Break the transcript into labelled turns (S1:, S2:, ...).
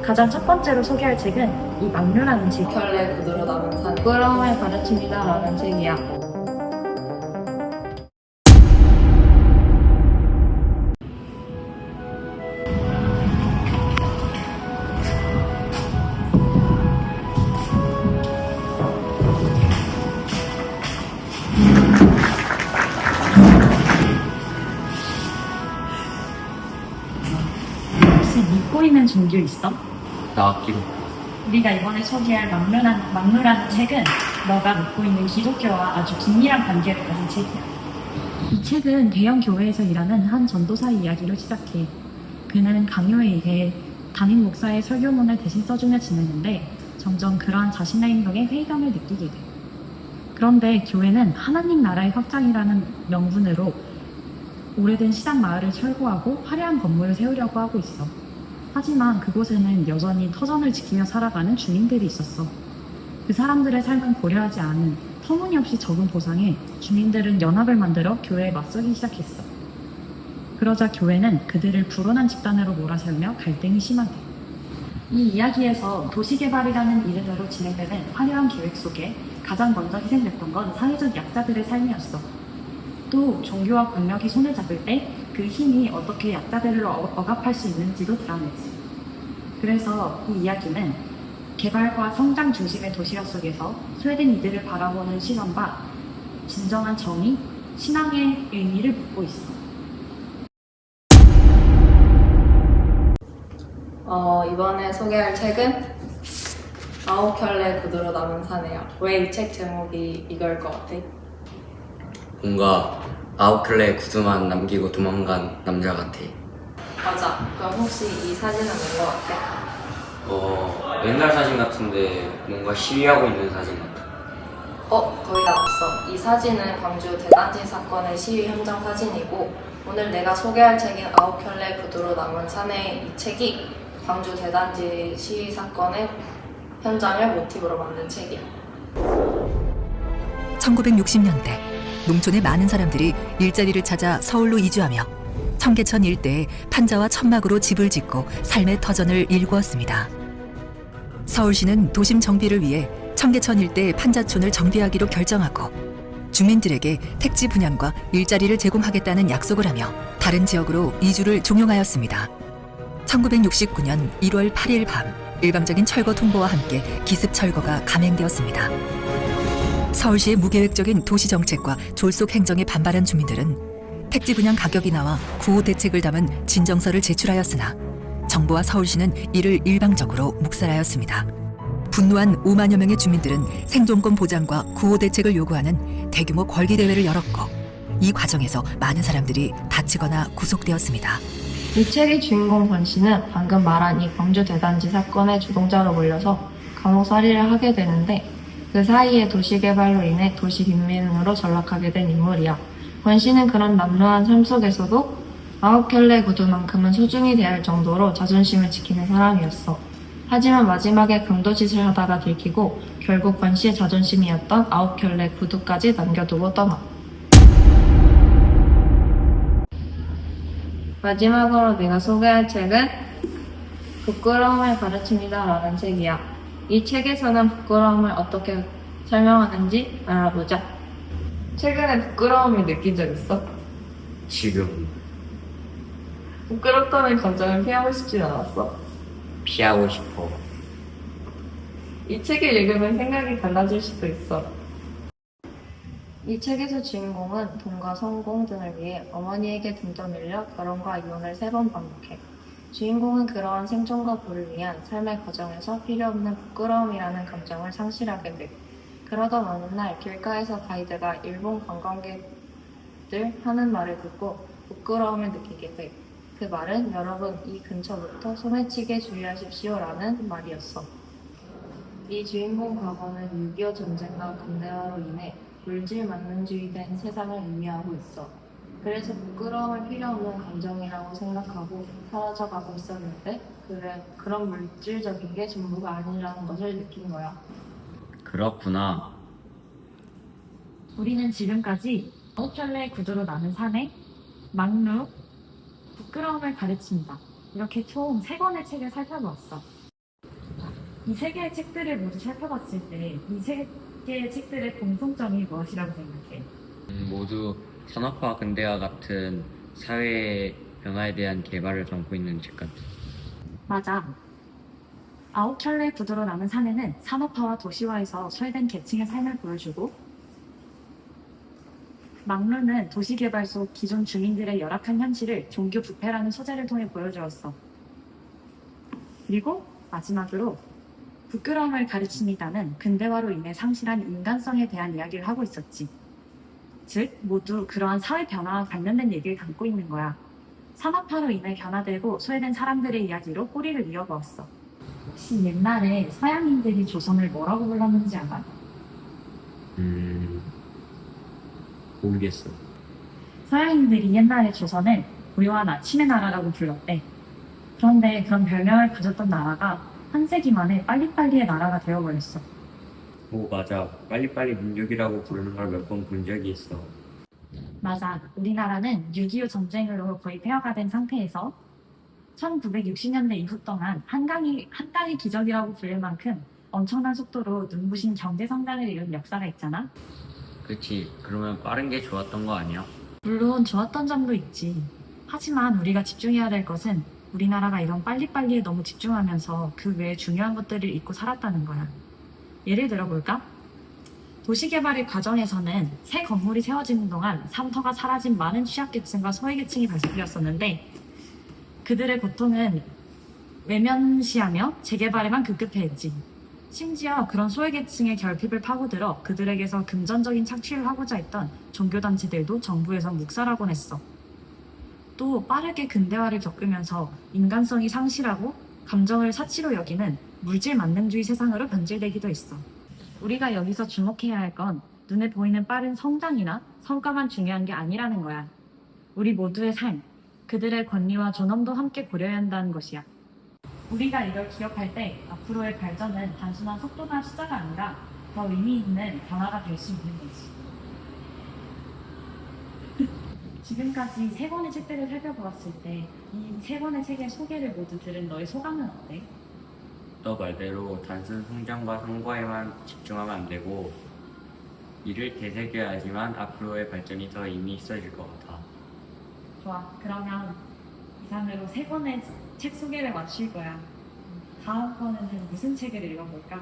S1: 가장 첫 번째로 소개할 책은 이 막류라는 책.
S2: 결례 구두로 남은 산.
S1: 부끄러움을 가르칩니다라는 책이야. 혹시 믿고 있는 종교 있어?
S3: 나 아끼고.
S1: 우리가 이번에 소개할 막루라는 책은 너가 믿고 있는 기독교와 아주 긴밀한 관계를 가진 책이야. 이 책은 대형 교회에서 일하는 한 전도사의 이야기로 시작해. 그는 강요에 의해 담임 목사의 설교문을 대신 써주며 지내는데 점점 그러한 자신의 행동에 회의감을 느끼게 돼. 그런데 교회는 하나님 나라의 확장이라는 명분으로 오래된 시장 마을을 철거하고 화려한 건물을 세우려고 하고 있어. 하지만 그곳에는 여전히 터전을 지키며 살아가는 주민들이 있었어. 그 사람들의 삶은 고려하지 않은 터무니없이 적은 보상에 주민들은 연합을 만들어 교회에 맞서기 시작했어. 그러자 교회는 그들을 불온한 집단으로 몰아세우며 갈등이 심하게. 이 이야기에서 도시개발이라는 이름으로 진행되는 화려한 계획 속에 가장 먼저 희생됐던 건 사회적 약자들의 삶이었어. 또 종교와 권력이 손을 잡을 때 그 힘이 어떻게 약자들을 억압할 수 있는지도 드러내지. 그래서 이 이야기는 개발과 성장 중심의 도시화 속에서 소외된 이들을 바라보는 시선과 진정한 정의, 신앙의 의미를 묻고 있어.
S2: 이번에 소개할 책은 아홉 켤레 구두로 남은 산이야. 왜 이 책 제목이 이걸 것 같아?
S3: 뭔가 아웃클레 구두만 남기고 도망간 남자 같아.
S2: 맞아. 그럼 혹시 이 사진은 뭔 것 같아?
S3: 옛날 사진 같은데 뭔가 시위하고 있는 사진 같아.
S2: 거의 다 왔어. 이 사진은 광주 대단지 사건의 시위 현장 사진이고 오늘 내가 소개할 책인 아홉 켤레 구두로 남은 산의 이 책이 광주 대단지 시위 사건의 현장을 모티브로 만든 책이야.
S4: 1960년대 농촌의 많은 사람들이 일자리를 찾아 서울로 이주하며 청계천 일대에 판자와 천막으로 집을 짓고 삶의 터전을 일구었습니다. 서울시는 도심 정비를 위해 청계천 일대 판자촌을 정비하기로 결정하고 주민들에게 택지 분양과 일자리를 제공하겠다는 약속을 하며 다른 지역으로 이주를 종용하였습니다. 1969년 1월 8일 밤 일방적인 철거 통보와 함께 기습 철거가 감행되었습니다. 서울시의 무계획적인 도시정책과 졸속 행정에 반발한 주민들은 택지 분양 가격이 나와 구호 대책을 담은 진정서를 제출하였으나 정부와 서울시는 이를 일방적으로 묵살하였습니다. 분노한 5만여 명의 주민들은 생존권 보장과 구호 대책을 요구하는 대규모 걸기대회를 열었고 이 과정에서 많은 사람들이 다치거나 구속되었습니다.
S1: 이 책의 주인공 권 씨는 방금 말한 이 광주 대단지 사건의 주동자로 몰려서 감옥살이를 하게 되는데 그 사이에 도시개발로 인해 도시 빈민으로 전락하게 된 인물이야. 권 씨는 그런 남루한 삶 속에서도 아홉 켤레 구두만큼은 소중히 대할 정도로 자존심을 지키는 사람이었어. 하지만 마지막에 강도짓을 하다가 들키고 결국 권 씨의 자존심이었던 아홉 켤레 구두까지 남겨두고 떠나. 마지막으로 내가 소개할 책은 부끄러움을 가르칩니다라는 책이야. 이 책에서는 부끄러움을 어떻게 설명하는지 알아보자. 최근에 부끄러움을 느낀 적 있어?
S3: 지금
S1: 부끄럽다는 감정을 피하고 싶진 않았어.
S3: 피하고 싶어.
S1: 이 책을 읽으면 생각이 달라질 수도 있어. 이 책에서 주인공은 돈과 성공 등을 위해 어머니에게 등 떠밀려 결혼과 이혼을 3번 반복해. 주인공은 그러한 생존과 부를 위한 삶의 과정에서 필요 없는 부끄러움이라는 감정을 상실하게 돼. 그러던 어느 날 길가에서 가이드가 일본 관광객들 하는 말을 듣고 부끄러움을 느끼게 돼. 그 말은 여러분 이 근처부터 소매치기에 주의하십시오라는 말이었어. 이 주인공 과거는 6.25 전쟁과 근대화로 인해 물질 만능주의된 세상을 의미하고 있어. 그래서 부끄러움을 필요 없는 감정이라고 생각하고 사라져가고 있었는데 그런 물질적인 게 전부가 아니라는 것을 느낀 거야.
S3: 그렇구나.
S1: 우리는 지금까지 아홉 켤레 구두로 남은 산에 막루, 부끄러움을 가르칩니다. 이렇게 총 3권의 책을 살펴보았어. 이 세 개의 책들을 모두 살펴봤을 때 이 세 개의 책들의 공통점이 무엇이라고 생각해?
S3: 모두 산업화 근대화 같은 사회 변화에 대한 개발을 담고 있는 책 같아.
S1: 맞아. 아홉 켤레의 구두로 남은 사내는 산업화와 도시화에서 소외된 계층의 삶을 보여주고, 막루는 도시개발 속 기존 주민들의 열악한 현실을 종교 부패라는 소재를 통해 보여주었어. 그리고 마지막으로 부끄러움을 가르칩니다는 근대화로 인해 상실한 인간성에 대한 이야기를 하고 있었지. 즉, 모두 그러한 사회 변화와 관련된 얘기를 담고 있는 거야. 산업화로 인해 변화되고 소외된 사람들의 이야기로 꼬리를 이어보았어. 혹시 옛날에 서양인들이 조선을 뭐라고 불렀는지 알아?
S3: 모르겠어.
S1: 서양인들이 옛날에 조선을 고요한 아침의 나라라고 불렀대. 그런데 그런 별명을 가졌던 나라가 한 세기 만에 빨리빨리의 나라가 되어버렸어.
S3: 오, 맞아. 빨리빨리 민족이라고 부르는 걸 몇 번 본 적이 있어.
S1: 맞아. 우리나라는 6.25 전쟁으로 거의 폐허가 된 상태에서 1960년대 이후 동안 한강이 기적이라고 불릴 만큼 엄청난 속도로 눈부신 경제 성장을 이룬 역사가 있잖아.
S3: 그치. 그러면 빠른 게 좋았던 거 아니야?
S1: 물론 좋았던 점도 있지. 하지만 우리가 집중해야 될 것은 우리나라가 이런 빨리빨리에 너무 집중하면서 그 외에 중요한 것들을 잊고 살았다는 거야. 예를 들어볼까? 도시개발의 과정에서는 새 건물이 세워지는 동안 산터가 사라진 많은 취약계층과 소외계층이 발생되었었는데, 그들의 고통은 외면시하며 재개발에만 급급해했지. 심지어 그런 소외계층의 결핍을 파고들어 그들에게서 금전적인 착취를 하고자 했던 종교단체들도 정부에서 묵살하곤 했어. 또 빠르게 근대화를 겪으면서 인간성이 상실하고 감정을 사치로 여기는 물질 만능주의 세상으로 변질되기도 했어. 우리가 여기서 주목해야 할 건 눈에 보이는 빠른 성장이나 성과만 중요한 게 아니라는 거야. 우리 모두의 삶, 그들의 권리와 존엄도 함께 고려해야 한다는 것이야. 우리가 이걸 기억할 때 앞으로의 발전은 단순한 속도나 숫자가 아니라 더 의미 있는 변화가 될 수 있는 거지. 지금까지 세 권의 책들을 살펴보았을 때 이 세 권의 책의 소개를 모두 들은 너의 소감은 어때?
S3: 너 말대로 단순 성장과 성과에만 집중하면 안 되고 이를 되새겨야 하지만 앞으로의 발전이 더 의미 있어질 것 같아.
S1: 좋아. 그러면 이상으로 세 권의 책 소개를 마칠 거야. 다음 번에는 무슨 책을 읽어볼까?